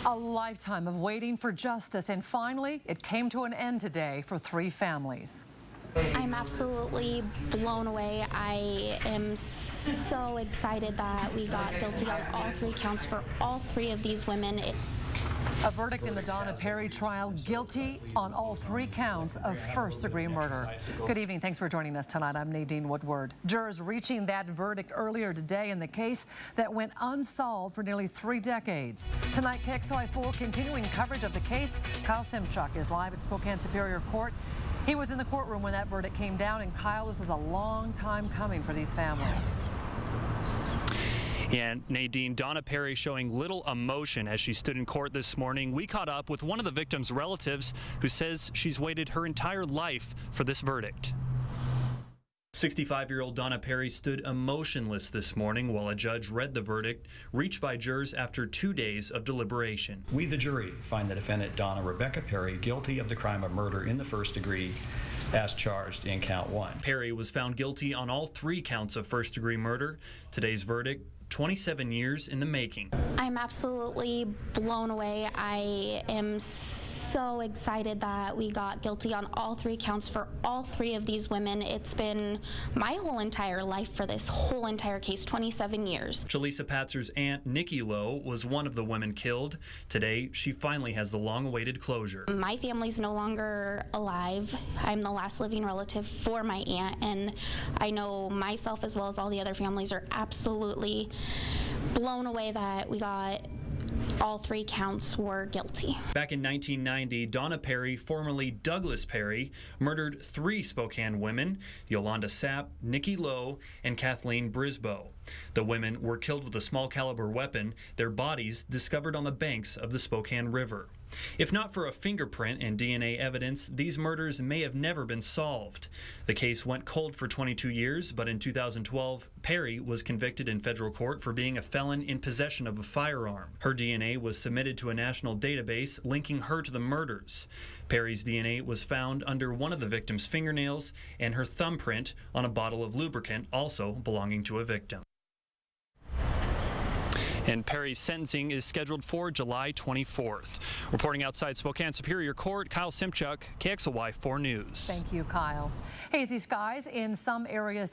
A lifetime of waiting for justice, and finally, it came to an end today for 3 families. I'm absolutely blown away. I am so excited that we got guilty on all 3 counts for all 3 of these women. A verdict in the Donna Perry trial, guilty on all 3 counts of first-degree murder. Good evening. Thanks for joining us tonight. I'm Nadine Woodward. Jurors reaching that verdict earlier today in the case that went unsolved for nearly 3 decades. Tonight, KXLY 4 continuing coverage of the case. Kyle Simchuk is live at Spokane Superior Court. He was in the courtroom when that verdict came down. And Kyle, this is a long time coming for these families. And Nadine, Donna Perry showing little emotion as she stood in court this morning. We caught up with one of the victim's relatives who says she's waited her entire life for this verdict. 65-year-old Donna Perry stood emotionless this morning while a judge read the verdict reached by jurors after 2 days of deliberation. We, the jury, find the defendant Donna Rebecca Perry guilty of the crime of murder in the first degree as charged in count 1. Perry was found guilty on all 3 counts of first-degree murder. Today's verdict, 27 years in the making. I'm absolutely blown away. I am so excited that we got guilty on all 3 counts for all 3 of these women. It's been my whole entire life for this whole entire case, 27 years. Jaleesa Patzer's aunt, Nikki Lowe, was one of the women killed. Today, she finally has the long-awaited closure. My family's no longer alive. I'm the last living relative for my aunt, and I know myself as well as all the other families are absolutely blown away that we got all 3 counts were guilty. Back in 1990, Donna Perry, formerly Douglas Perry, murdered 3 Spokane women, Yolanda Sapp, Nikki Lowe, and Kathleen Brisboe. The women were killed with a small caliber weapon, their bodies discovered on the banks of the Spokane River. If not for a fingerprint and DNA evidence, these murders may have never been solved. The case went cold for 22 years, but in 2012, Perry was convicted in federal court for being a felon in possession of a firearm. Her DNA was submitted to a national database linking her to the murders. Perry's DNA was found under one of the victim's fingernails and her thumbprint on a bottle of lubricant also belonging to a victim. And Perry's sentencing is scheduled for July 24th. Reporting outside Spokane Superior Court, Kyle Simchuk, KXLY 4 News. Thank you, Kyle. Hazy skies in some areas